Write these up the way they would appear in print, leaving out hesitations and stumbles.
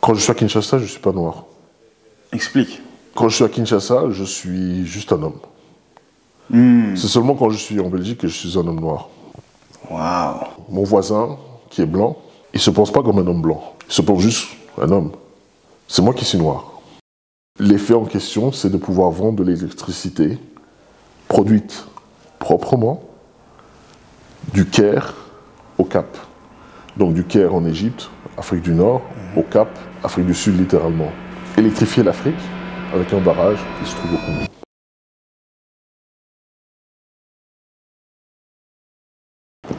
Quand je suis à Kinshasa, je ne suis pas noir. Explique. Quand je suis à Kinshasa, je suis juste un homme. C'est seulement quand je suis en Belgique que je suis un homme noir. Waouh. Mon voisin, qui est blanc, il ne se pense pas comme un homme blanc. Il se pense juste un homme. C'est moi qui suis noir. L'effet en question, c'est de pouvoir vendre de l'électricité produite proprement du Caire au Cap. Donc du Caire en Égypte, Afrique du Nord, au Cap, Afrique du Sud littéralement. Électrifier l'Afrique avec un barrage qui se trouve au Congo.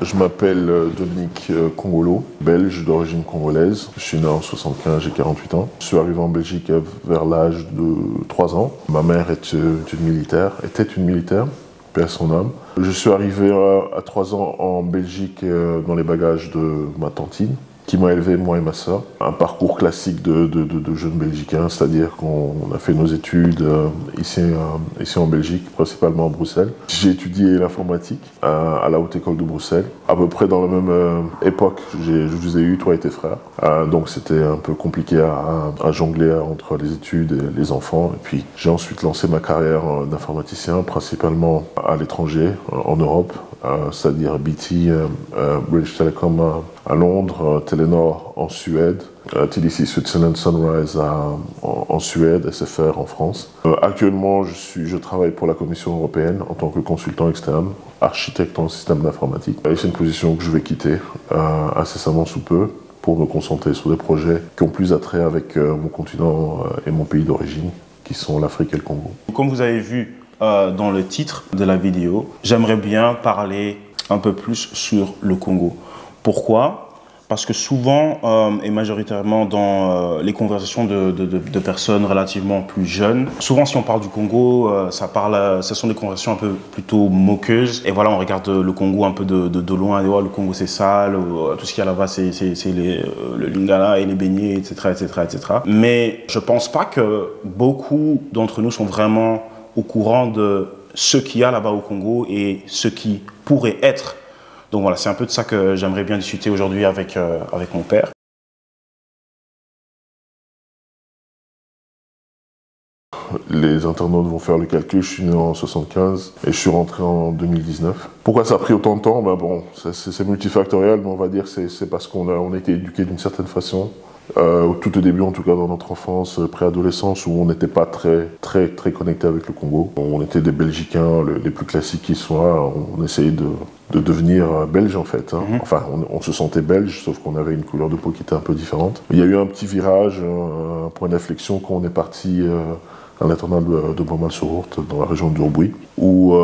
Je m'appelle Dominique Congolo, belge d'origine congolaise. Je suis né en 75, j'ai 48 ans. Je suis arrivé en Belgique vers l'âge de 3 ans. Ma mère était une militaire, paix à son âme. Je suis arrivé à 3 ans en Belgique dans les bagages de ma tantine, qui m'a élevé, moi et ma sœur. Un parcours classique de jeunes Belgicains, c'est-à-dire qu'on a fait nos études ici en Belgique, principalement à Bruxelles. J'ai étudié l'informatique à la Haute École de Bruxelles, à peu près dans la même époque. Je vous ai eu, toi et tes frères. Donc c'était un peu compliqué à jongler entre les études et les enfants. Et puis j'ai ensuite lancé ma carrière d'informaticien, principalement à l'étranger, en Europe, c'est-à-dire BT, British Telecom à Londres, Telenor en Suède, TDC Switzerland Sunrise en Suède, SFR en France. Actuellement, je travaille pour la Commission européenne en tant que consultant externe, architecte en système d'informatique. Et c'est une position que je vais quitter incessamment sous peu pour me concentrer sur des projets qui ont plus attrait avec mon continent et mon pays d'origine, qui sont l'Afrique et le Congo. Comme vous avez vu dans le titre de la vidéo, j'aimerais bien parler un peu plus sur le Congo. Pourquoi ? Parce que souvent, et majoritairement dans les conversations de personnes relativement plus jeunes, souvent si on parle du Congo, ce sont des conversations un peu plutôt moqueuses. Et voilà, on regarde le Congo un peu de loin, et oh, le Congo c'est sale, tout ce qu'il y a là-bas c'est le lingala et les beignets, etc., etc., etc. Mais je pense pas que beaucoup d'entre nous sont vraiment au courant de ce qu'il y a là-bas au Congo et ce qui pourrait être. Donc voilà, c'est un peu de ça que j'aimerais bien discuter aujourd'hui avec mon père. Les internautes vont faire le calcul, je suis né en 75 et je suis rentré en 2019. Pourquoi ça a pris autant de temps? Ben bon, c'est multifactoriel, mais on va dire que c'est parce qu'on a été éduqué d'une certaine façon. Tout au début, en tout cas dans notre enfance, préadolescence, où on n'était pas très connecté avec le Congo. On était des Belgicains, les plus classiques qui soient. On essayait de devenir belge en fait. Enfin, on se sentait belge, sauf qu'on avait une couleur de peau qui était un peu différente. Il y a eu un petit virage, un point d'inflexion quand on est parti à l'internat de Bomal-sur-Ourthe, dans la région d'Urbouy, où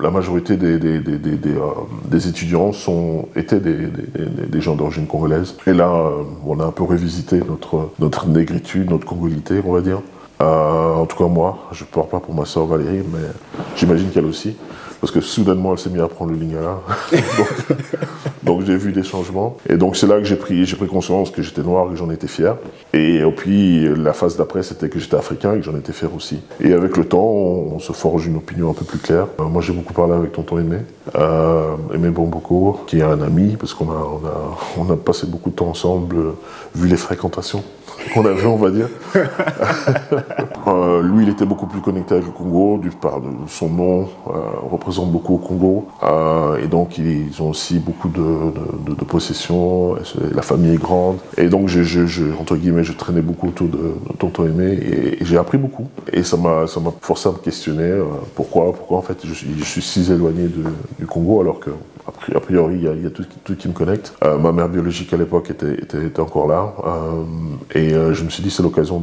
la majorité des étudiants étaient des gens d'origine congolaise. Et là, on a un peu revisité notre négritude, notre congolité, on va dire. En tout cas, moi, je ne parle pas pour ma sœur Valérie, mais j'imagine qu'elle aussi. Parce que soudainement, elle s'est mise à prendre le lingala. donc j'ai vu des changements. Et donc c'est là que j'ai pris conscience que j'étais noir et que j'en étais fier. Et puis la phase d'après, c'était que j'étais africain et que j'en étais fier aussi. Et avec le temps, on se forge une opinion un peu plus claire. Moi, j'ai beaucoup parlé avec tonton Aimé, Aimé Bomboko, qui est un ami, parce qu'on a passé beaucoup de temps ensemble, vu les fréquentations qu'on avait, on va dire. Lui, il était beaucoup plus connecté avec le Congo, du par de son nom représente beaucoup au Congo, et donc ils ont aussi beaucoup de possessions. La famille est grande, et donc entre guillemets, je traînais beaucoup autour de tonton Aimé, et j'ai appris beaucoup. Et ça m'a forcé à me questionner pourquoi en fait je suis si éloigné du Congo alors que a priori il y a tout qui me connecte. Ma mère biologique à l'époque était encore là, et je me suis dit c'est l'occasion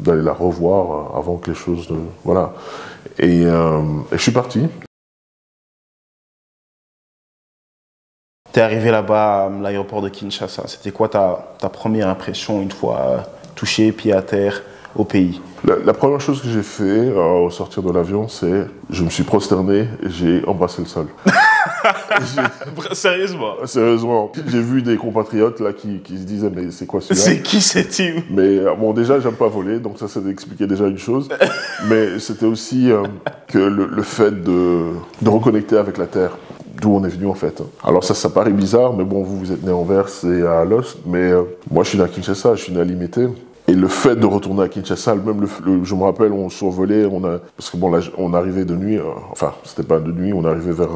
d'aller la revoir avant que les choses voilà. Et je suis parti. T'es arrivé là-bas à l'aéroport de Kinshasa. C'était quoi ta première impression une fois touché pied à terre au pays? La première chose que j'ai fait au sortir de l'avion, c'est je me suis prosterné et j'ai embrassé le sol. Sérieusement? Sérieusement. J'ai vu des compatriotes là qui se disaient mais c'est quoi celui-là? C'est qui cette team? Mais bon, déjà j'aime pas voler, donc ça expliquait déjà une chose. Mais c'était aussi que le fait de reconnecter avec la terre. d'où on est venu en fait. Alors ça paraît bizarre, mais bon, vous êtes né à Anvers et à Alost, mais moi je suis né à Kinshasa, je suis né à Limité. Et le fait de retourner à Kinshasa, même je me rappelle, on survolait, parce que bon, là, on arrivait de nuit, enfin, c'était pas de nuit, on arrivait vers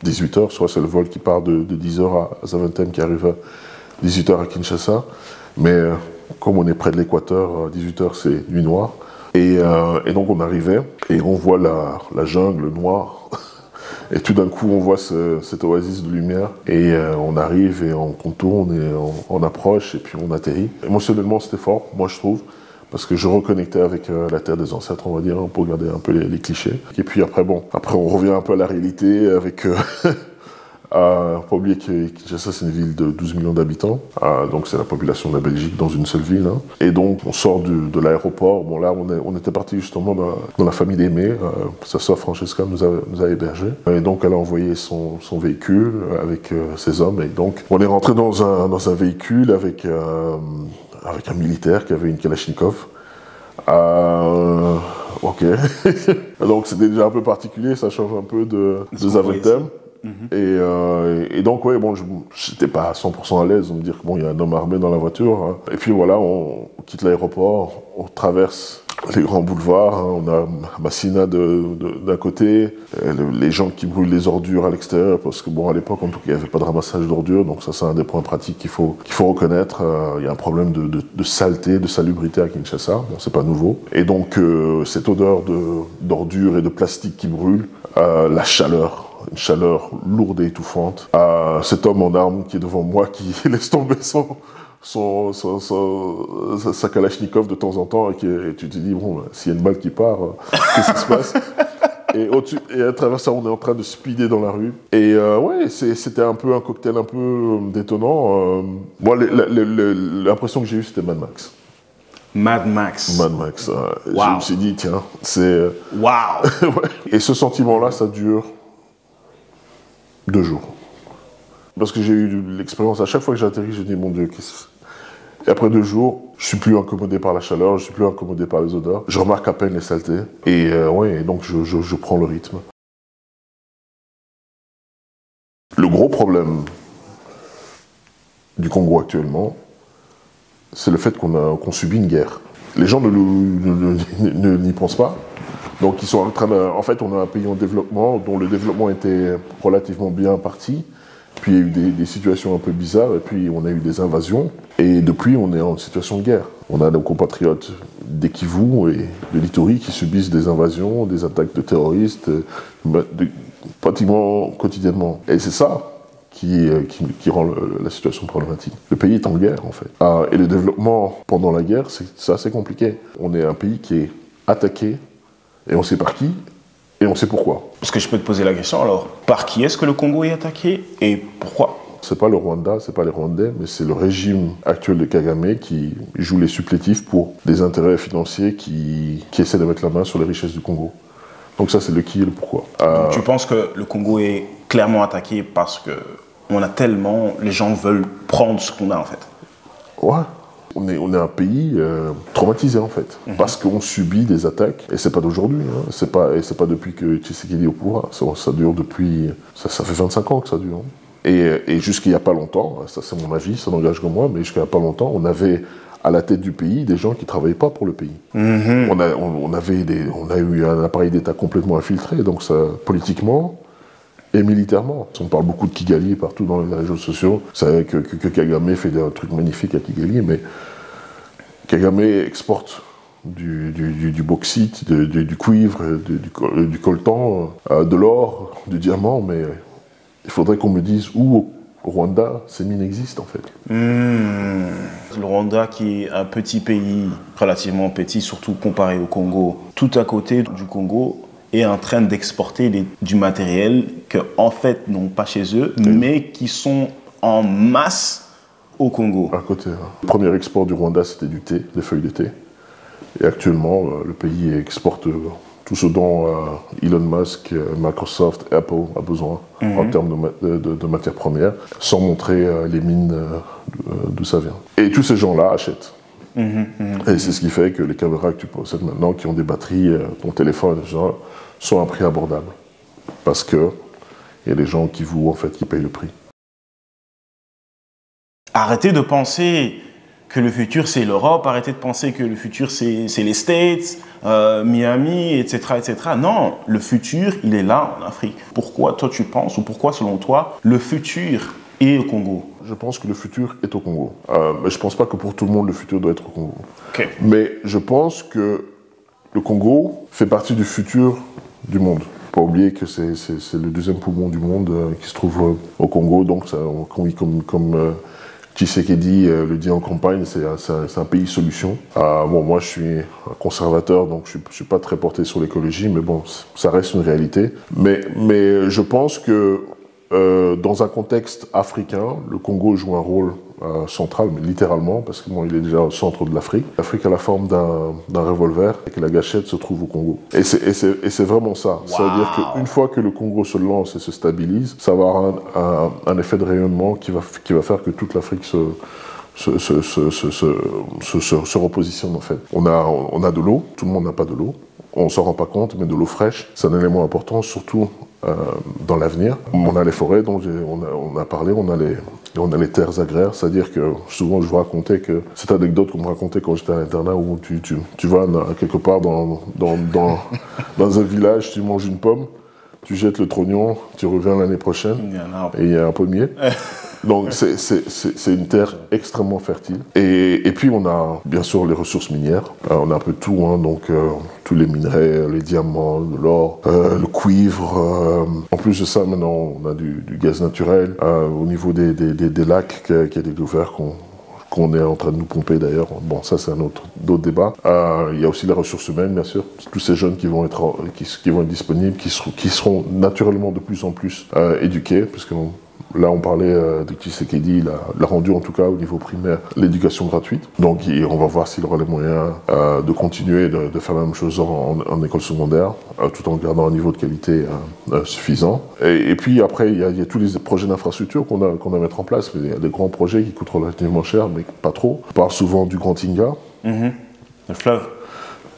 18h, soit c'est le vol qui part de 10h à Zaventem qui arrive à 18h à Kinshasa. Mais comme on est près de l'équateur, 18h c'est nuit noire. Et donc on arrivait et on voit la jungle noire. Et tout d'un coup, on voit cette oasis de lumière et on arrive et on contourne et on approche et puis on atterrit. Émotionnellement, c'était fort, moi je trouve, parce que je reconnectais avec la terre des ancêtres, on va dire, pour garder un peu les clichés. Et puis après, après on revient un peu à la réalité avec... Pas oublier que Kinshasa, c'est une ville de 12 millions d'habitants, donc c'est la population de la Belgique dans une seule ville. Hein. Et donc, on sort de l'aéroport. Bon, là, on était parti justement dans la famille d'Aimé. Sa sœur Francesca nous a hébergés. Et donc, elle a envoyé son véhicule avec ses hommes. Et donc, on est rentré dans un véhicule avec un militaire qui avait une Kalachnikov. Ok. Donc, c'était déjà un peu particulier. Ça change un peu de Zaventem. Et donc, ouais, bon, j'étais pas à 100% à l'aise de me dire qu'il y a un homme armé dans la voiture. Hein. Et puis voilà, on quitte l'aéroport, on traverse les grands boulevards, hein. On a Massina d'un côté, les gens qui brûlent les ordures à l'extérieur, parce que bon, à l'époque, en tout cas, il n'y avait pas de ramassage d'ordures, donc ça, c'est un des points pratiques qu'il faut reconnaître. Il y a un problème de saleté, de salubrité à Kinshasa, bon, c'est pas nouveau. Et donc, cette odeur d'ordures et de plastique qui brûle, la chaleur, une chaleur lourde et étouffante. Cet homme en armes qui est devant moi, qui laisse tomber sa Kalachnikov de temps en temps, et tu te dis, bon, s'il y a une balle qui part, qu'est-ce qui se passe? Et à travers ça, on est en train de speeder dans la rue. Et ouais, c'était un peu un cocktail un peu détonnant. Moi, l'impression que j'ai eue, c'était Mad Max. Mad Max. Mad Max. Wow. Je me suis dit, tiens, c'est... Waouh. Ouais. Et ce sentiment-là, ça dure 2 jours. Parce que j'ai eu l'expérience, à chaque fois que j'atterris, je dis, mon Dieu, et après 2 jours, je suis plus incommodé par la chaleur, je suis plus incommodé par les odeurs. Je remarque à peine les saletés. Et ouais, donc je prends le rythme. Le gros problème du Congo actuellement, c'est le fait qu'on subit une guerre. Les gens n'y pensent pas. Donc ils sont en train de... En fait, on a un pays en développement dont le développement était relativement bien parti. Puis il y a eu des situations un peu bizarres, et puis on a eu des invasions. Et depuis, on est en situation de guerre. On a nos compatriotes des Kivu et de l'Ituri qui subissent des invasions, des attaques de terroristes, pratiquement quotidiennement. Et c'est ça qui rend la situation problématique. Le pays est en guerre, en fait. Et le développement pendant la guerre, c'est assez compliqué. On est un pays qui est attaqué, et on sait par qui, et on sait pourquoi. Est-ce que je peux te poser la question alors? Par qui est-ce que le Congo est attaqué et pourquoi? C'est pas le Rwanda, c'est pas les Rwandais, mais c'est le régime actuel de Kagame qui joue les supplétifs pour des intérêts financiers qui essaient de mettre la main sur les richesses du Congo. Donc ça, c'est le qui et le pourquoi. Donc tu penses que le Congo est clairement attaqué parce que on a tellement, les gens veulent prendre ce qu'on a en fait? Ouais. On est un pays traumatisé en fait, parce qu'on subit des attaques, et c'est pas d'aujourd'hui, hein. C'est pas depuis que Tshisekedi est au pouvoir, ça dure depuis, ça fait 25 ans que ça dure. Hein. Et jusqu'il y a pas longtemps, ça c'est mon avis, ça n'engage que moi, mais jusqu'il y a pas longtemps, on avait à la tête du pays des gens qui travaillaient pas pour le pays. On a eu un appareil d'État complètement infiltré, donc ça, politiquement et militairement. On parle beaucoup de Kigali partout dans les réseaux sociaux. Vous savez que Kagame fait un truc magnifique à Kigali, mais Kagame exporte du bauxite, du cuivre, du coltan, de l'or, du diamant, mais il faudrait qu'on me dise où au Rwanda ces mines existent en fait. Le Rwanda qui est un petit pays, relativement petit, surtout comparé au Congo, tout à côté du Congo, est en train d'exporter du matériel qu'en fait n'ont pas chez eux, mais qui sont en masse au Congo. À côté. Hein. Le premier export du Rwanda, c'était du thé, des feuilles de thé. Et actuellement, le pays exporte tout ce dont Elon Musk, Microsoft, Apple a besoin en termes de matières premières, sans montrer les mines d'où ça vient. Et tous ces gens-là achètent. Et c'est ce qui fait que les caméras que tu possèdes maintenant, qui ont des batteries, ton téléphone, sont à un prix abordable. Parce que il y a des gens qui vouent, en fait, qui payent le prix. Arrêtez de penser que le futur c'est l'Europe, arrêtez de penser que le futur c'est les States, Miami, etc., etc. Non, le futur il est là en Afrique. Pourquoi toi tu penses, ou pourquoi selon toi, le futur est au Congo? Je pense que le futur est au Congo. Mais je ne pense pas que pour tout le monde le futur doit être au Congo. Okay. Mais je pense que le Congo fait partie du futur du monde. Pas oublier que c'est le deuxième poumon du monde qui se trouve au Congo. Donc, comme Tshisekedi le dit en campagne, c'est un pays solution. Bon, moi, je suis un conservateur, donc je ne suis pas très porté sur l'écologie, mais bon, ça reste une réalité. Mais je pense que dans un contexte africain, le Congo joue un rôle central, mais littéralement, parce que bon, il est déjà au centre de l'Afrique. L'Afrique a la forme d'un revolver et que la gâchette se trouve au Congo. Et c'est vraiment ça. Wow. Ça veut dire qu'une fois que le Congo se lance et se stabilise, ça va avoir un effet de rayonnement qui va faire que toute l'Afrique se repositionne en fait. On a de l'eau, tout le monde n'a pas de l'eau. On ne s'en rend pas compte, mais de l'eau fraîche, c'est un élément important, surtout dans l'avenir. On a les forêts dont on a parlé, on a les terres agraires, c'est-à-dire que souvent je vous racontais que cette anecdote qu'on me racontait quand j'étais à l'internat où tu vas quelque part dans un village, tu manges une pomme, tu jettes le trognon, tu reviens l'année prochaine et il y a un pommier. Donc c'est une terre extrêmement fertile. Et puis on a bien sûr les ressources minières. On a un peu de tout, hein, donc tous les minerais, les diamants, l'or, le cuivre. En plus de ça, maintenant on a du gaz naturel. Au niveau des lacs qui a découvert qu'on est en train de nous pomper d'ailleurs. Bon, ça c'est d'autres débats. Il y a aussi les ressources humaines, bien sûr. Tous ces jeunes qui vont être disponibles, qui seront naturellement de plus en plus éduqués, parce que là, on parlait de Tshisekedi, il a rendu en tout cas au niveau primaire l'éducation gratuite. Donc on va voir s'il aura les moyens de continuer de faire la même chose en école secondaire, tout en gardant un niveau de qualité suffisant. Et puis après, il y a tous les projets d'infrastructure qu'on a à mettre en place. Mais il y a des grands projets qui coûtent relativement cher, mais pas trop. On parle souvent du Grand Inga. Le fleuve.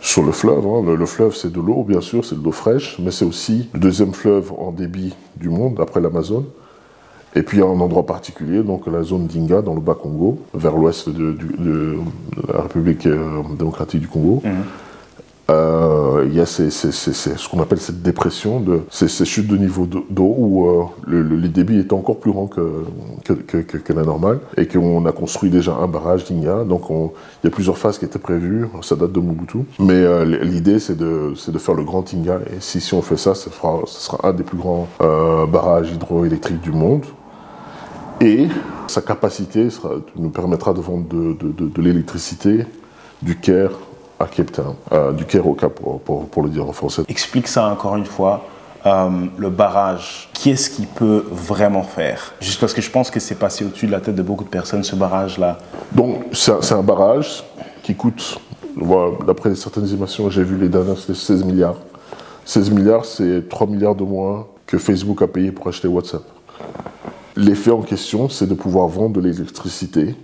Sur le fleuve, hein. Le fleuve c'est de l'eau, bien sûr, c'est de l'eau fraîche, mais c'est aussi le deuxième fleuve en débit du monde, après l'Amazone. Et puis, il y a un endroit particulier, donc la zone d'Inga, dans le Bas-Congo, vers l'ouest de la République démocratique du Congo. Il y a ce qu'on appelle cette dépression, ces chutes de niveau d'eau où le débit est encore plus grand que la normale et qu'on a construit déjà un barrage d'Inga. Donc, il y a plusieurs phases qui étaient prévues, ça date de Mobutu. Mais l'idée, c'est de faire le grand Inga. Et si on fait ça, ce sera un des plus grands barrages hydroélectriques du monde. Et sa capacité nous permettra de vendre de l'électricité du Caire à Cape Town, du Caire au Cap, pour le dire en français. Explique ça encore une fois, le barrage. Qui est-ce qui peut vraiment faire? Juste parce que je pense que c'est passé au-dessus de la tête de beaucoup de personnes, ce barrage-là. Donc, c'est un barrage qui coûte, d'après certaines estimations, j'ai vu les dernières, c'est 16 milliards. 16 milliards, c'est 3 milliards de moins que Facebook a payé pour acheter WhatsApp. L'effet en question, c'est de pouvoir vendre de l'électricité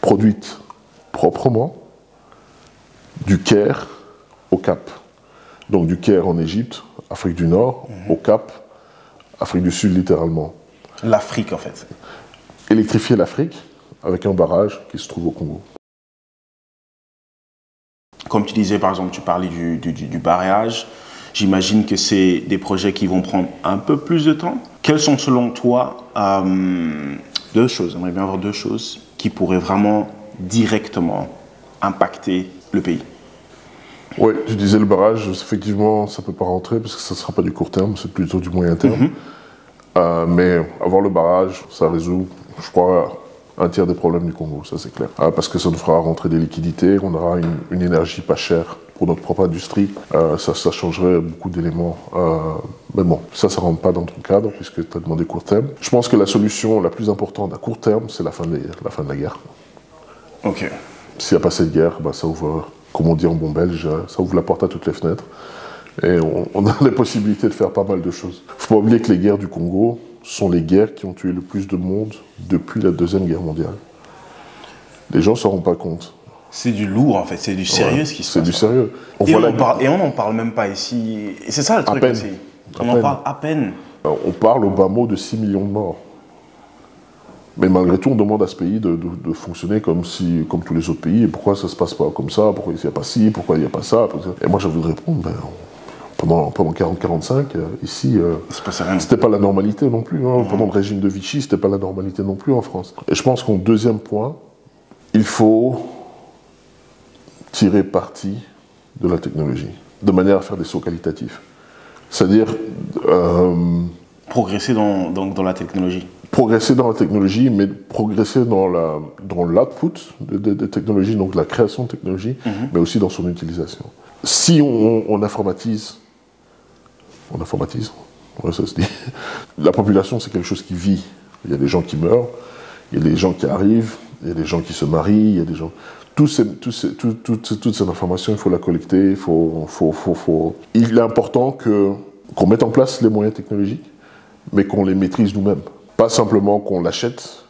produite proprement du Caire au Cap. Donc du Caire en Égypte, Afrique du Nord, au Cap, Afrique du Sud littéralement. L'Afrique en fait. Électrifier l'Afrique avec un barrage qui se trouve au Congo. Comme tu disais par exemple, tu parlais du barrage. J'imagine que c'est des projets qui vont prendre un peu plus de temps. Quelles sont selon toi deux choses, j'aimerais bien avoir deux choses qui pourraient vraiment directement impacter le pays? Oui, tu disais le barrage, effectivement ça ne peut pas rentrer parce que ça ne sera pas du court terme, c'est plutôt du moyen terme. Mais avoir le barrage, ça résout, je crois, un tiers des problèmes du Congo, ça c'est clair. Parce que ça nous fera rentrer des liquidités, on aura une énergie pas chère pour notre propre industrie, ça changerait beaucoup d'éléments. Mais bon, ça ne rentre pas dans ton cadre puisque tu as demandé court terme. Je pense que la solution la plus importante à court terme, c'est la fin de la guerre. Ok. S'il n'y a pas cette guerre, ça ouvre, comme on dit en bon belge, ça ouvre la porte à toutes les fenêtres. Et on a les possibilités de faire pas mal de choses. Il ne faut pas oublier que les guerres du Congo sont les guerres qui ont tué le plus de monde depuis la Deuxième Guerre mondiale. Les gens ne s'en rendent pas compte. C'est du lourd en fait, c'est du sérieux ce qui se passe. C'est du sérieux. Et on n'en parle même pas ici. Et c'est ça le truc aussi. On en parle à peine. On parle au bas mot de 6 millions de morts. Mais malgré tout, on demande à ce pays de fonctionner comme tous les autres pays. Et pourquoi ça ne se passe pas comme ça? Pourquoi il n'y a pas ci? Pourquoi il n'y a pas ça? Et moi, je voudrais répondre, pendant 40-45, ici, c'était pas la normalité non plus. Hein. Pendant le régime de Vichy, c'était pas la normalité non plus en France. Et je pense qu'en deuxième point, il faut tirer parti de la technologie, de manière à faire des sauts qualitatifs. C'est-à-dire... progresser dans la technologie. Progresser dans la technologie, mais progresser dans l'output de technologie, donc la création de technologie, mais aussi dans son utilisation. Si on informatise, ouais, ça se dit, la population c'est quelque chose qui vit. Il y a des gens qui meurent, il y a des gens qui arrivent, il y a des gens qui se marient, il y a des gens... Toute cette information, il faut la collecter, il est important qu'on mette en place les moyens technologiques, mais qu'on les maîtrise nous-mêmes. Pas simplement qu'on l'achète,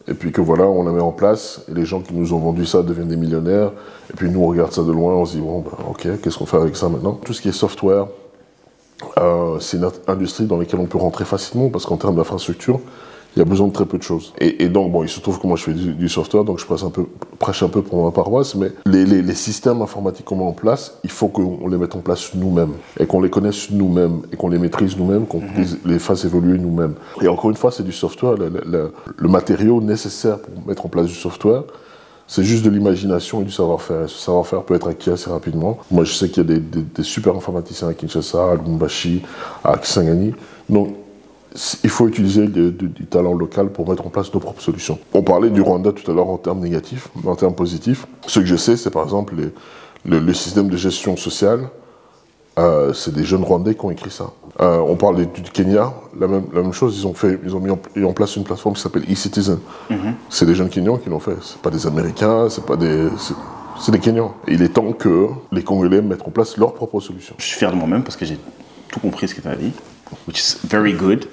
et puis que voilà, on la met en place, et les gens qui nous ont vendu ça deviennent des millionnaires, et puis nous on regarde ça de loin, on se dit, bon, ok, qu'est-ce qu'on fait avec ça maintenant? Tout ce qui est software, c'est une industrie dans laquelle on peut rentrer facilement, parce qu'en termes d'infrastructure, il y a besoin de très peu de choses. Et donc, bon, il se trouve que moi je fais du software, donc je prêche un peu pour ma paroisse, mais les systèmes informatiques qu'on met en place, il faut qu'on les mette en place nous-mêmes, et qu'on les connaisse nous-mêmes, et qu'on les maîtrise nous-mêmes, qu'on les fasse évoluer nous-mêmes. Et encore une fois, c'est du software, le matériau nécessaire pour mettre en place du software, c'est juste de l'imagination et du savoir-faire. Et ce savoir-faire peut être acquis assez rapidement. Moi, je sais qu'il y a des super informaticiens à Kinshasa, à Lubumbashi, à Kisangani. Donc, il faut utiliser du talent local pour mettre en place nos propres solutions. On parlait du Rwanda tout à l'heure en termes négatifs, mais en termes positifs. Ce que je sais, c'est par exemple le système de gestion sociale. C'est des jeunes Rwandais qui ont écrit ça. On parle du Kenya, la même chose. Ils ont mis en place une plateforme qui s'appelle eCitizen. C'est des jeunes Kenyans qui l'ont fait. C'est pas des Américains, c'est des Kenyans. Et il est temps que les Congolais mettent en place leurs propres solutions. Je suis fier de moi-même parce que j'ai tout compris ce que tu as dit. Which is very good.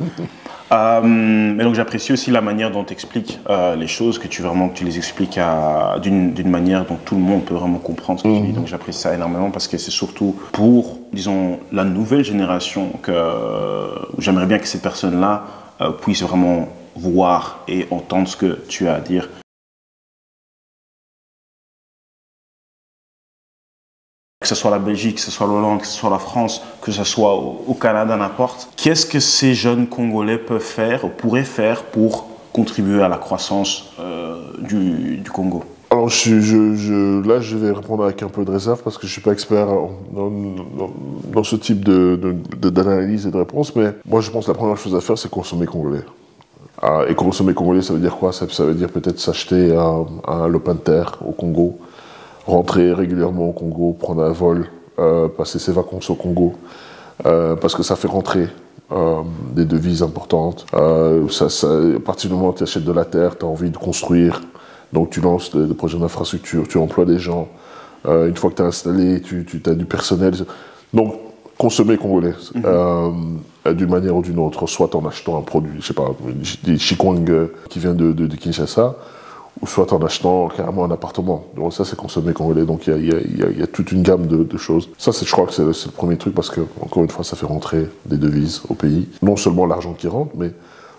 Mais donc j'apprécie aussi la manière dont tu expliques les choses, que tu les expliques d'une manière dont tout le monde peut vraiment comprendre ce que tu dis. Donc j'apprécie ça énormément parce que c'est surtout pour, disons, la nouvelle génération que j'aimerais bien que ces personnes-là puissent vraiment voir et entendre ce que tu as à dire. Que ce soit la Belgique, que ce soit l'Hollande, que ce soit la France, que ce soit au Canada, n'importe. Qu'est-ce que ces jeunes Congolais peuvent faire ou pourraient faire pour contribuer à la croissance du Congo? Alors là, je vais répondre avec un peu de réserve parce que je ne suis pas expert dans ce type d'analyse et de réponse, mais moi je pense que la première chose à faire, c'est consommer congolais. Et consommer congolais, ça veut dire quoi? Ça veut dire peut-être s'acheter un lopin de terre au Congo, rentrer régulièrement au Congo, prendre un vol, passer ses vacances au Congo, parce que ça fait rentrer des devises importantes. À partir du moment où tu achètes de la terre, tu as envie de construire, donc tu lances des projets d'infrastructure, tu emploies des gens. Une fois que tu es installé, tu as du personnel. Donc, consommer congolais, d'une manière ou d'une autre, soit en achetant un produit, je sais pas, des chikwang qui vient de Kinshasa, ou soit en achetant carrément un appartement. Donc ça, c'est consommer congolais. Donc il y a toute une gamme de choses. Ça, je crois que c'est le premier truc parce que, encore une fois, ça fait rentrer des devises au pays. Non seulement l'argent qui rentre, mais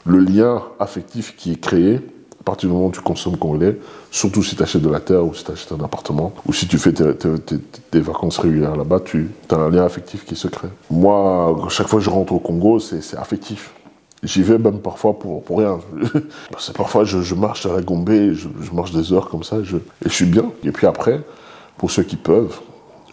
le lien affectif qui est créé à partir du moment où tu consommes congolais, surtout si tu achètes de la terre ou si tu achètes un appartement, ou si tu fais tes vacances régulières là-bas, tu as un lien affectif qui se crée. Moi, chaque fois que je rentre au Congo, c'est affectif. J'y vais même parfois pour rien. Parce que parfois, je marche à la Gombe, je marche des heures comme ça, et je suis bien. Et puis après, pour ceux qui peuvent,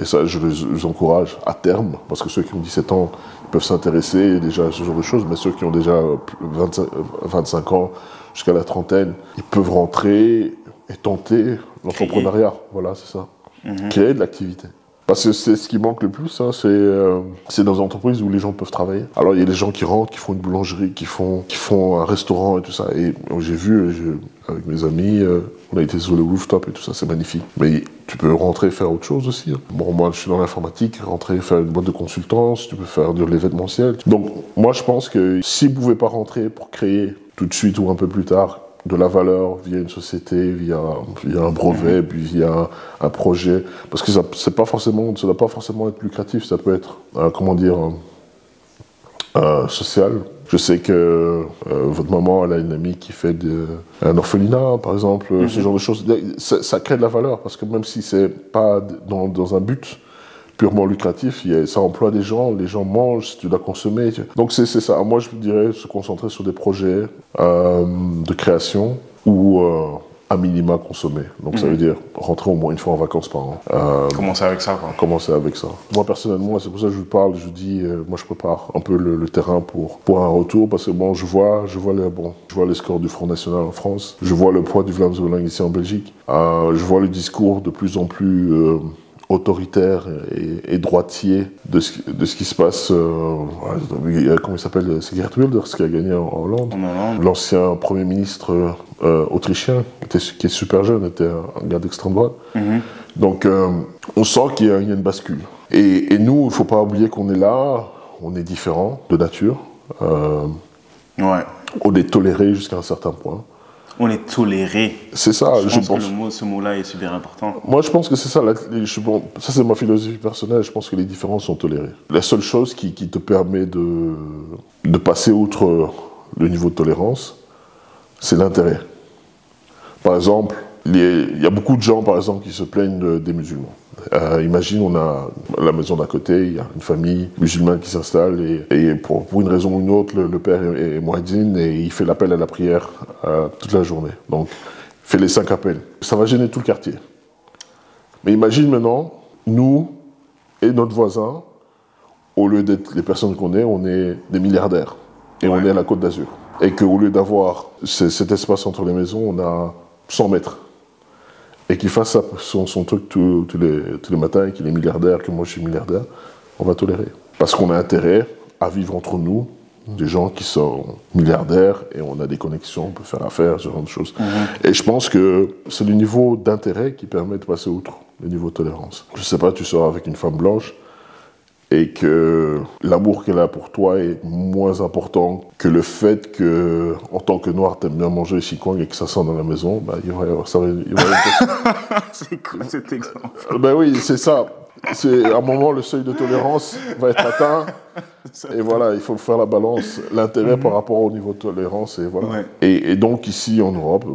et ça, je les encourage à terme, parce que ceux qui ont 17 ans, ils peuvent s'intéresser déjà à ce genre de choses, mais ceux qui ont déjà 25 ans, jusqu'à la trentaine, ils peuvent rentrer et tenter l'entrepreneuriat. Voilà, c'est ça. Créer de l'activité. Parce que c'est ce qui manque le plus, hein, c'est dans les entreprises où les gens peuvent travailler. Alors il y a des gens qui rentrent, qui font une boulangerie, qui font un restaurant et tout ça. Et j'ai vu, avec mes amis, on a été sur le rooftop et tout ça, c'est magnifique. Mais tu peux rentrer et faire autre chose aussi. Hein. Bon, moi je suis dans l'informatique, rentrer faire une boîte de consultance, tu peux faire de l'événementiel. Donc moi je pense que s'ils ne pouvaient pas rentrer pour créer tout de suite ou un peu plus tard de la valeur via une société, via un brevet, puis via un projet. Parce que ça ne doit pas forcément être lucratif, ça peut être, social. Je sais que votre maman, elle a une amie qui fait un orphelinat, par exemple, ce genre de choses. Ça crée de la valeur, parce que même si c'est pas dans un but purement lucratif, ça emploie des gens, les gens mangent, tu dois consommer. Donc c'est ça. Moi, je dirais se concentrer sur des projets de création ou à minima consommer. Donc ça veut dire rentrer au moins une fois en vacances par an. Commencer avec ça, quoi. Commencer avec ça. Moi, personnellement, c'est pour ça que je vous parle, je dis, moi, je prépare un peu le terrain pour un retour, parce que bon, je vois les scores du Front National en France, je vois le poids du Vlaams-Belang ici en Belgique, je vois le discours de plus en plus autoritaire et droitier de ce qui se passe. Comment il s'appelle? C'est Geert Wilders qui a gagné en Hollande. L'ancien Premier ministre autrichien, qui est super jeune, était un gars d'extrême droite. Donc on sent qu'il y a une bascule. Et nous, il ne faut pas oublier qu'on est là, on est différents de nature. On est toléré jusqu'à un certain point. On est toléré. C'est ça, je pense que ce mot-là est super important. Moi, je pense que c'est ça. Ça, c'est ma philosophie personnelle. Je pense que les différences sont tolérées. La seule chose qui te permet de passer outre le niveau de tolérance, c'est l'intérêt. Par exemple, il y a beaucoup de gens, par exemple, qui se plaignent des musulmans. Imagine, on a la maison d'à côté, il y a une famille musulmane qui s'installe et pour une raison ou une autre, le père est muezzin et il fait l'appel à la prière toute la journée. Donc, il fait les 5 appels. Ça va gêner tout le quartier. Mais imagine maintenant, nous et notre voisin, au lieu d'être les personnes qu'on est, on est des milliardaires. Et on est à la Côte d'Azur. Et qu'au lieu d'avoir cet espace entre les maisons, on a 100 mètres. Et qu'il fasse son truc tous les matins, et qu'il est milliardaire, que moi je suis milliardaire, on va tolérer. Parce qu'on a intérêt à vivre entre nous, des gens qui sont milliardaires, et on a des connexions, on peut faire affaire, ce genre de choses. Et je pense que c'est le niveau d'intérêt qui permet de passer outre le niveau de tolérance. Je sais pas, tu sors avec une femme blanche, et que l'amour qu'elle a pour toi est moins important que le fait que, en tant que noir, t'aimes bien manger les chikwang et que ça sent dans la maison, bah, il va y avoir C'est cool cet exemple. Ben oui, c'est ça. À un moment, le seuil de tolérance va être atteint. Et voilà, il faut faire la balance, l'intérêt par rapport au niveau de tolérance. Et, voilà. Et donc, ici, en Europe,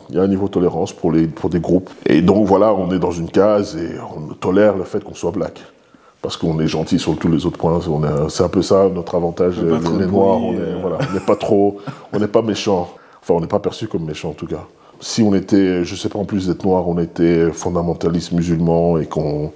il y a un niveau de tolérance pour des groupes. Et donc, voilà, on est dans une case et on tolère le fait qu'on soit black. Parce qu'on est gentil sur tous les autres points. C'est un peu ça, notre avantage. Les Noirs, on n'est pas méchants. Enfin, on n'est pas perçu comme méchants, en tout cas. Si on était, je sais pas, en plus d'être noir, on était fondamentaliste musulman et qu'on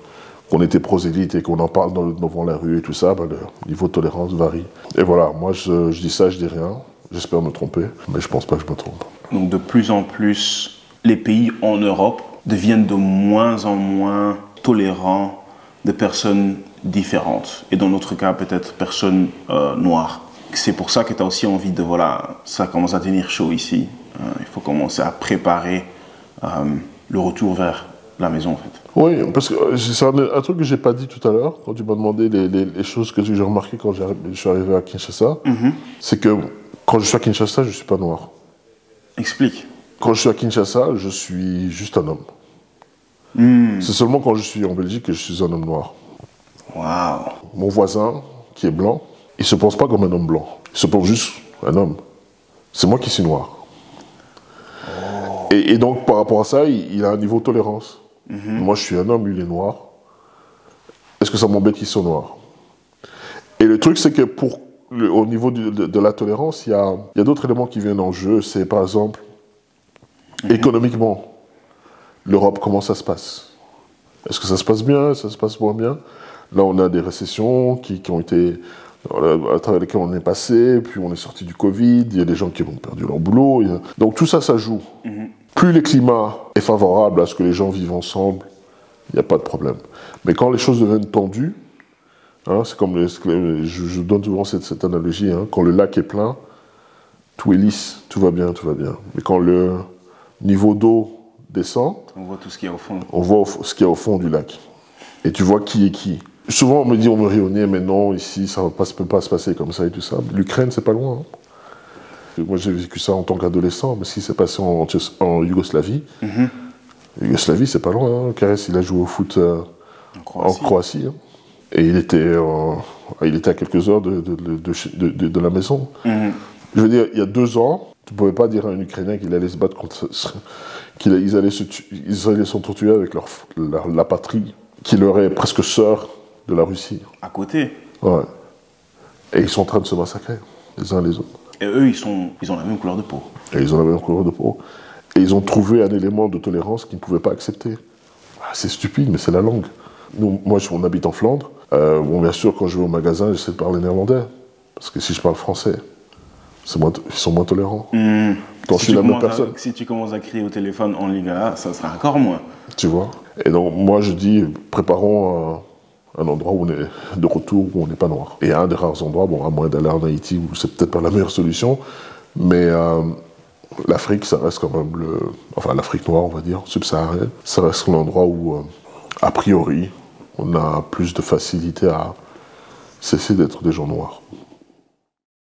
était prosélyte et qu'on en parle devant la rue et tout ça, le niveau de tolérance varie. Et voilà, moi, je dis ça, je dis rien. J'espère me tromper, mais je pense pas que je me trompe. Donc, de plus en plus, les pays en Europe deviennent de moins en moins tolérants de personnes différentes, et dans notre cas peut-être personnes noires. C'est pour ça que tu as aussi envie de, voilà, ça commence à devenir chaud ici, il faut commencer à préparer le retour vers la maison en fait. Oui, parce que c'est un truc que j'ai pas dit tout à l'heure, quand tu m'as demandé les choses que j'ai remarquées quand je suis arrivé à Kinshasa, c'est que quand je suis à Kinshasa, je suis pas noir. Explique. Quand je suis à Kinshasa, je suis juste un homme. C'est seulement quand je suis en Belgique que je suis un homme noir. Waouh. Mon voisin, qui est blanc, il se pense pas comme un homme blanc. Il se pense juste un homme. C'est moi qui suis noir. Et donc, par rapport à ça, il a un niveau de tolérance. Moi, je suis un homme, lui, il est noir. Est-ce que ça m'embête qu'il soit noir? Et le truc, c'est que au niveau de la tolérance, il y a d'autres éléments qui viennent en jeu. C'est, par exemple, économiquement, l'Europe, comment ça se passe? Est-ce que ça se passe bien? Ça se passe moins bien? Là, on a des récessions qui ont été, à travers lesquelles on est passé, puis on est sorti du Covid, il y a des gens qui ont perdu leur boulot. Donc tout ça, ça joue. Plus le climat est favorable à ce que les gens vivent ensemble, il n'y a pas de problème. Mais quand les choses deviennent tendues, c'est comme, je donne souvent cette analogie, quand le lac est plein, tout est lisse, tout va bien, tout va bien. Mais quand le niveau d'eau descend, on voit tout ce qu'il y a au fond. On voit ce qu'il y a au fond du lac. Et tu vois qui est qui. Souvent, on me rit au nez, mais non, ici, ça ne peut pas se passer comme ça et tout ça. L'Ukraine, c'est pas loin. Moi, j'ai vécu ça en tant qu'adolescent, mais ce qui s'est passé en Yougoslavie, Yougoslavie, c'est pas loin. Carès, il a joué au foot en Croatie. Et il était à quelques heures de la maison. Je veux dire, il y a 2 ans, tu ne pouvais pas dire à un Ukrainien qu'il allait se battre contre... qu'ils allaient s'entretuer avec la patrie, qui leur est presque sœur de la Russie. À côté. Ouais. Et ils sont en train de se massacrer, les uns les autres. Et eux, ils ont la même couleur de peau. Et ils ont la même couleur de peau. Et ils ont trouvé un élément de tolérance qu'ils ne pouvaient pas accepter. Ah, c'est stupide, mais c'est la langue. Nous, moi, on habite en Flandre. Bon, bien sûr, quand je vais au magasin, j'essaie de parler néerlandais. Parce que si je parle français, ils sont moins tolérants. Quand je suis la même personne. Si tu commences à crier au téléphone en lingala, ça sera encore moins. Tu vois. Et donc, moi, je dis, préparons un endroit où on est de retour, où on n'est pas noir. Et un des rares endroits, bon, à moins d'aller en Haïti, où c'est peut-être pas la meilleure solution, mais l'Afrique, ça reste quand même enfin, l'Afrique noire, on va dire, subsaharienne, ça reste l'endroit où, a priori, on a plus de facilité à cesser d'être des gens noirs.